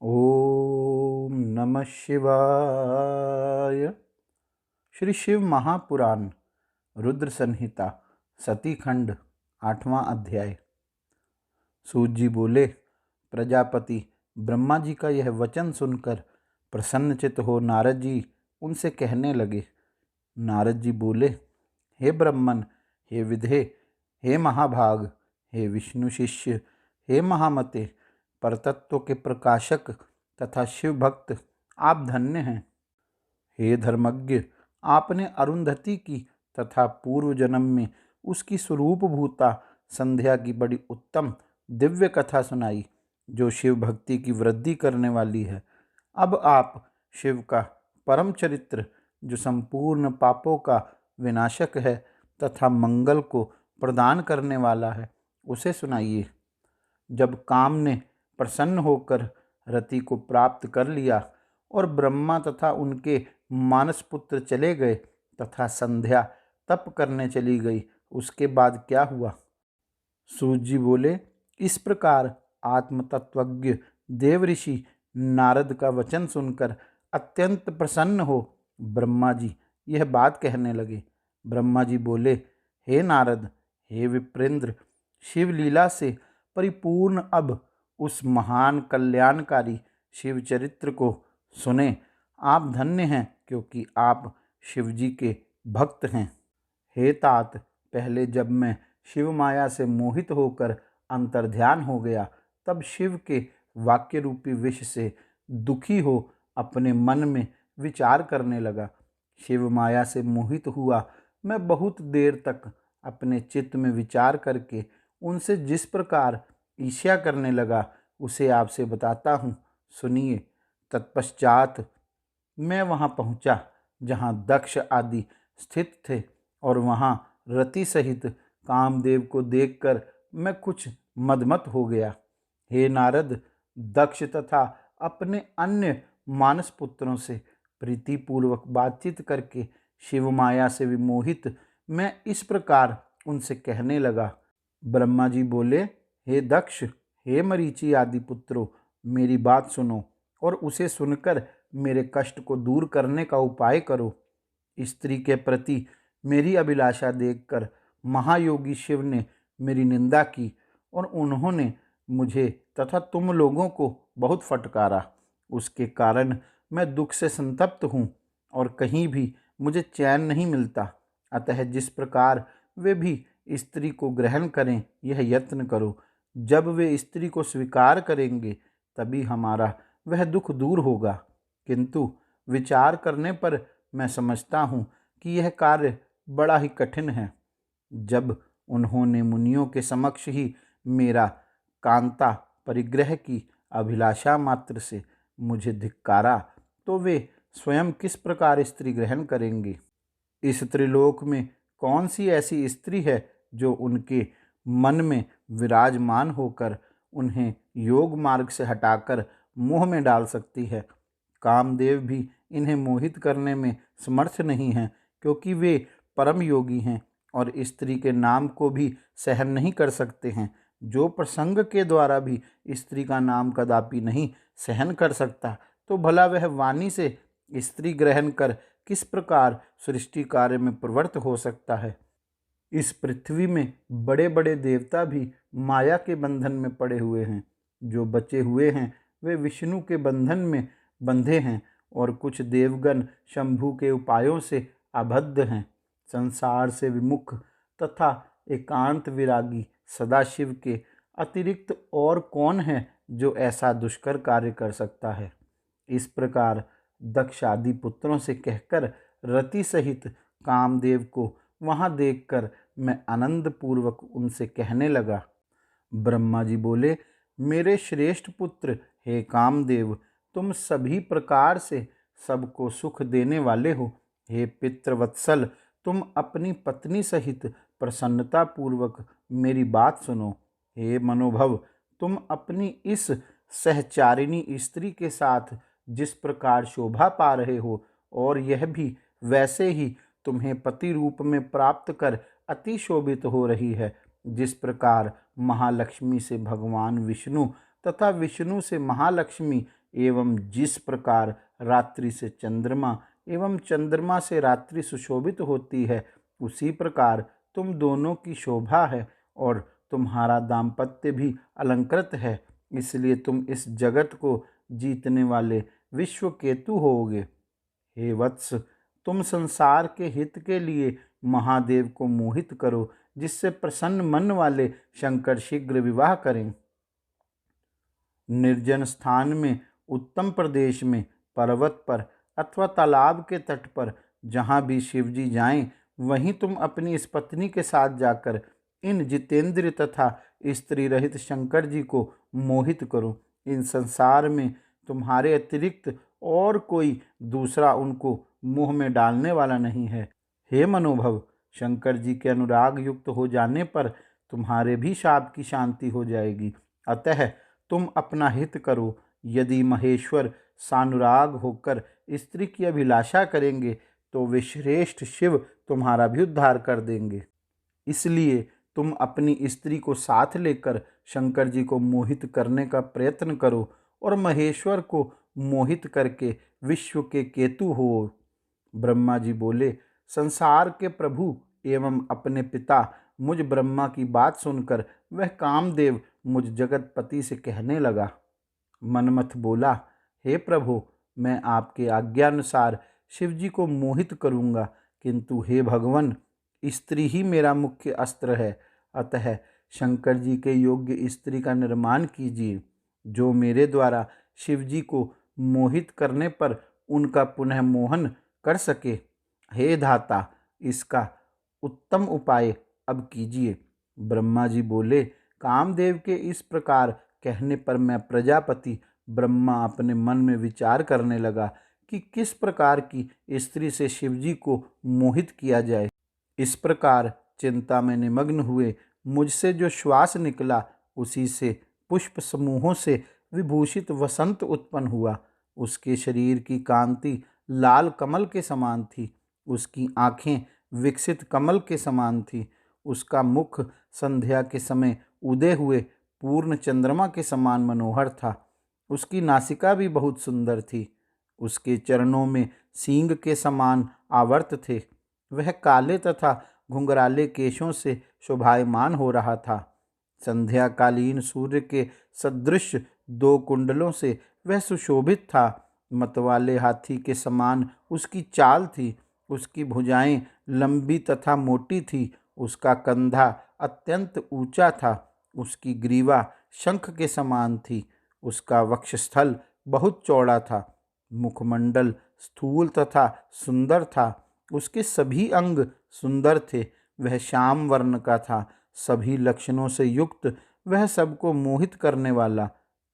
ओम नमः शिवाय। श्री शिव महापुराण रुद्र संहिता सती खंड 8वां अध्याय। सूत जी बोले, प्रजापति ब्रह्मा जी का यह वचन सुनकर प्रसन्नचित्त हो नारद जी उनसे कहने लगे। नारद जी बोले, हे ब्रह्मन, हे विधे, हे महाभाग, हे विष्णु शिष्य, हे महामते, परतत्व के प्रकाशक तथा शिव भक्त, आप धन्य हैं। हे धर्मज्ञ, आपने अरुंधति की तथा पूर्व जन्म में उसकी स्वरूप भूता संध्या की बड़ी उत्तम दिव्य कथा सुनाई, जो शिव भक्ति की वृद्धि करने वाली है। अब आप शिव का परम चरित्र, जो संपूर्ण पापों का विनाशक है तथा मंगल को प्रदान करने वाला है, उसे सुनाइए। जब काम ने प्रसन्न होकर रति को प्राप्त कर लिया और ब्रह्मा तथा उनके मानस पुत्र चले गए तथा संध्या तप करने चली गई, उसके बाद क्या हुआ? सूत जी बोले, इस प्रकार आत्मतत्वज्ञ देव ऋषि नारद का वचन सुनकर अत्यंत प्रसन्न हो ब्रह्मा जी यह बात कहने लगे। ब्रह्मा जी बोले, हे नारद, हे विप्रेंद्र, शिव लीला से परिपूर्ण अब उस महान कल्याणकारी शिव चरित्र को सुने। आप धन्य हैं, क्योंकि आप शिव जी के भक्त हैं। हे तात, पहले जब मैं शिव माया से मोहित होकर अंतर्ध्यान हो गया, तब शिव के वाक्य रूपी विष से दुखी हो अपने मन में विचार करने लगा। शिव माया से मोहित हुआ मैं बहुत देर तक अपने चित्त में विचार करके उनसे जिस प्रकार ईर्ष्या करने लगा, उसे आपसे बताता हूँ, सुनिए। तत्पश्चात मैं वहाँ पहुँचा जहाँ दक्ष आदि स्थित थे, और वहाँ रति सहित कामदेव को देखकर मैं कुछ मदमत हो गया। हे नारद, दक्ष तथा अपने अन्य मानस पुत्रों से प्रीतिपूर्वक बातचीत करके शिव माया से विमोहित मैं इस प्रकार उनसे कहने लगा। ब्रह्मा जी बोले, हे दक्ष, हे मरीचि आदि पुत्रों, मेरी बात सुनो और उसे सुनकर मेरे कष्ट को दूर करने का उपाय करो। स्त्री के प्रति मेरी अभिलाषा देखकर महायोगी शिव ने मेरी निंदा की और उन्होंने मुझे तथा तुम लोगों को बहुत फटकारा। उसके कारण मैं दुख से संतप्त हूँ और कहीं भी मुझे चैन नहीं मिलता। अतः जिस प्रकार वे भी स्त्री को ग्रहण करें, यह यत्न करो। जब वे स्त्री को स्वीकार करेंगे, तभी हमारा वह दुख दूर होगा। किंतु विचार करने पर मैं समझता हूँ कि यह कार्य बड़ा ही कठिन है। जब उन्होंने मुनियों के समक्ष ही मेरा कांता परिग्रह की अभिलाषा मात्र से मुझे धिक्कारा, तो वे स्वयं किस प्रकार स्त्री ग्रहण करेंगे? इस त्रिलोक में कौन सी ऐसी स्त्री है जो उनके मन में विराजमान होकर उन्हें योग मार्ग से हटाकर मोह में डाल सकती है? कामदेव भी इन्हें मोहित करने में समर्थ नहीं हैं, क्योंकि वे परम योगी हैं और स्त्री के नाम को भी सहन नहीं कर सकते हैं। जो प्रसंग के द्वारा भी स्त्री का नाम कदापि नहीं सहन कर सकता, तो भला वह वाणी से स्त्री ग्रहण कर किस प्रकार सृष्टि कार्य में प्रवृत्त हो सकता है? इस पृथ्वी में बड़े बड़े देवता भी माया के बंधन में पड़े हुए हैं। जो बचे हुए हैं वे विष्णु के बंधन में बंधे हैं, और कुछ देवगण शंभु के उपायों से आबद्ध हैं। संसार से विमुख तथा एकांत विरागी सदाशिव के अतिरिक्त और कौन है जो ऐसा दुष्कर कार्य कर सकता है? इस प्रकार दक्ष आदि पुत्रों से कहकर रति सहित कामदेव को वहाँ देखकर मैं आनंद पूर्वक उनसे कहने लगा। ब्रह्मा जी बोले, मेरे श्रेष्ठ पुत्र, हे कामदेव, तुम सभी प्रकार से सबको सुख देने वाले हो। हे पितृवत्सल, तुम अपनी पत्नी सहित प्रसन्नता पूर्वक मेरी बात सुनो। हे मनोभव, तुम अपनी इस सहचारिणी स्त्री के साथ जिस प्रकार शोभा पा रहे हो, और यह भी वैसे ही तुम्हें पति रूप में प्राप्त कर अति शोभित हो रही है, जिस प्रकार महालक्ष्मी से भगवान विष्णु तथा विष्णु से महालक्ष्मी एवं जिस प्रकार रात्रि से चंद्रमा एवं चंद्रमा से रात्रि सुशोभित होती है, उसी प्रकार तुम दोनों की शोभा है और तुम्हारा दाम्पत्य भी अलंकृत है। इसलिए तुम इस जगत को जीतने वाले विश्व केतु होगे। हे वत्स, तुम संसार के हित के लिए महादेव को मोहित करो, जिससे प्रसन्न मन वाले शंकर शीघ्र विवाह करें। निर्जन स्थान में, उत्तम प्रदेश में, पर्वत पर अथवा तालाब के तट पर जहाँ भी शिवजी जाएं, वहीं तुम अपनी इस पत्नी के साथ जाकर इन जितेंद्र तथा स्त्री रहित शंकर जी को मोहित करो। इन संसार में तुम्हारे अतिरिक्त और कोई दूसरा उनको मोह में डालने वाला नहीं है। हे मनोभव, शंकर जी के अनुराग युक्त हो जाने पर तुम्हारे भी शाप की शांति हो जाएगी। अतः तुम अपना हित करो। यदि महेश्वर सानुराग होकर स्त्री की अभिलाषा करेंगे तो वे श्रेष्ठ शिव तुम्हारा भी उद्धार कर देंगे। इसलिए तुम अपनी स्त्री को साथ लेकर शंकर जी को मोहित करने का प्रयत्न करो और महेश्वर को मोहित करके विश्व के केतु हो। ब्रह्मा जी बोले, संसार के प्रभु एवं अपने पिता मुझ ब्रह्मा की बात सुनकर वह कामदेव मुझ जगतपति से कहने लगा। मनमथ बोला, हे प्रभु, मैं आपके आज्ञानुसार शिवजी को मोहित करूँगा, किंतु हे भगवान, स्त्री ही मेरा मुख्य अस्त्र है। अतः शंकर जी के योग्य स्त्री का निर्माण कीजिए, जो मेरे द्वारा शिवजी को मोहित करने पर उनका पुनः मोहन कर सके। हे धाता, इसका उत्तम उपाय अब कीजिए। ब्रह्मा जी बोले, कामदेव के इस प्रकार कहने पर मैं प्रजापति ब्रह्मा अपने मन में विचार करने लगा कि किस प्रकार की स्त्री से शिवजी को मोहित किया जाए। इस प्रकार चिंता में निमग्न हुए मुझसे जो श्वास निकला, उसी से पुष्प समूहों से विभूषित वसंत उत्पन्न हुआ। उसके शरीर की कांति लाल कमल के समान थी, उसकी आँखें विकसित कमल के समान थी, उसका मुख संध्या के समय उदय हुए पूर्ण चंद्रमा के समान मनोहर था, उसकी नासिका भी बहुत सुंदर थी, उसके चरणों में सींग के समान आवर्त थे, वह काले तथा घुंघराले केशों से शोभायमान हो रहा था। संध्याकालीन सूर्य के सदृश 2 कुंडलों से वह सुशोभित था। मतवाले हाथी के समान उसकी चाल थी, उसकी भुजाएं लंबी तथा मोटी थी, उसका कंधा अत्यंत ऊंचा था, उसकी ग्रीवा शंख के समान थी, उसका वक्षस्थल बहुत चौड़ा था, मुखमंडल स्थूल तथा सुंदर था, उसके सभी अंग सुंदर थे, वह श्याम वर्ण का था, सभी लक्षणों से युक्त, वह सबको मोहित करने वाला,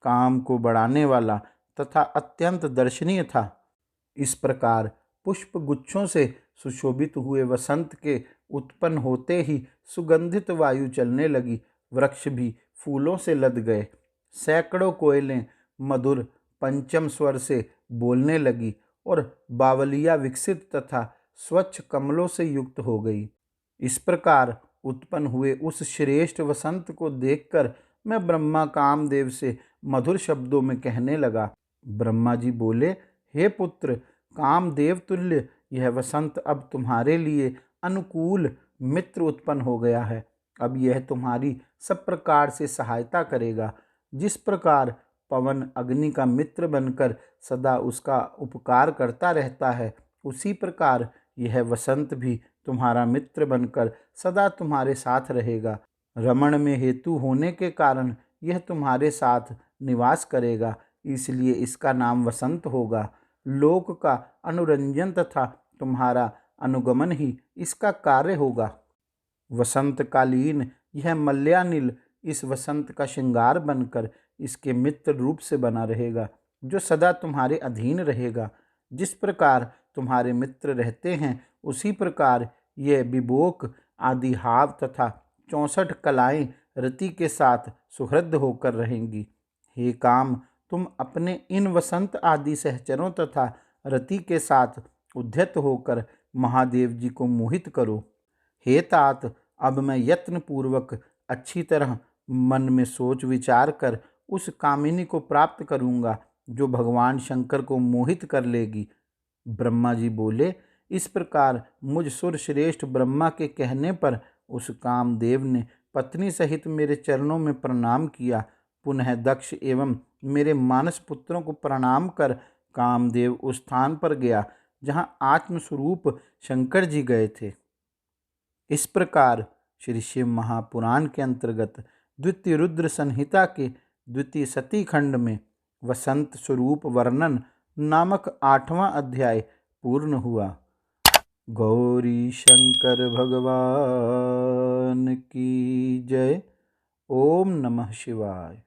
काम को बढ़ाने वाला तथा अत्यंत दर्शनीय था। इस प्रकार पुष्प गुच्छों से सुशोभित हुए वसंत के उत्पन्न होते ही सुगंधित वायु चलने लगी, वृक्ष भी फूलों से लद गए, सैकड़ों कोयलें मधुर पंचम स्वर से बोलने लगी और बावलिया विकसित तथा स्वच्छ कमलों से युक्त हो गई। इस प्रकार उत्पन्न हुए उस श्रेष्ठ वसंत को देखकर मैं ब्रह्मा कामदेव से मधुर शब्दों में कहने लगा। ब्रह्मा जी बोले, हे पुत्र, कामदेव तुल्य यह वसंत अब तुम्हारे लिए अनुकूल मित्र उत्पन्न हो गया है। अब यह तुम्हारी सब प्रकार से सहायता करेगा। जिस प्रकार पवन अग्नि का मित्र बनकर सदा उसका उपकार करता रहता है, उसी प्रकार यह वसंत भी तुम्हारा मित्र बनकर सदा तुम्हारे साथ रहेगा। रमण में हेतु होने के कारण यह तुम्हारे साथ निवास करेगा, इसलिए इसका नाम वसंत होगा। लोक का अनुरंजन तथा तुम्हारा अनुगमन ही इसका कार्य होगा। वसंतकालीन यह मल्यानिल इस वसंत का श्रृंगार बनकर इसके मित्र रूप से बना रहेगा, जो सदा तुम्हारे अधीन रहेगा। जिस प्रकार तुम्हारे मित्र रहते हैं, उसी प्रकार ये विबोक आदि हाव तथा 64 कलाएं रति के साथ सुहृद होकर रहेंगी। हे काम, तुम अपने इन वसंत आदि सहचरों तथा रति के साथ उद्यत होकर महादेव जी को मोहित करो। हे तात, अब मैं यत्न पूर्वक अच्छी तरह मन में सोच विचार कर उस कामिनी को प्राप्त करूँगा, जो भगवान शंकर को मोहित कर लेगी। ब्रह्मा जी बोले, इस प्रकार मुझ सुर श्रेष्ठ ब्रह्मा के कहने पर उस कामदेव ने पत्नी सहित मेरे चरणों में प्रणाम किया। पुनः दक्ष एवं मेरे मानस पुत्रों को प्रणाम कर कामदेव उस स्थान पर गया जहाँ आत्मस्वरूप शंकर जी गए थे। इस प्रकार श्री शिव महापुराण के अंतर्गत द्वितीय रुद्र संहिता के द्वितीय सती खंड में वसंत स्वरूप वर्णन नामक 8वां अध्याय पूर्ण हुआ। गौरी शंकर भगवान की जय। ओम नमः शिवाय।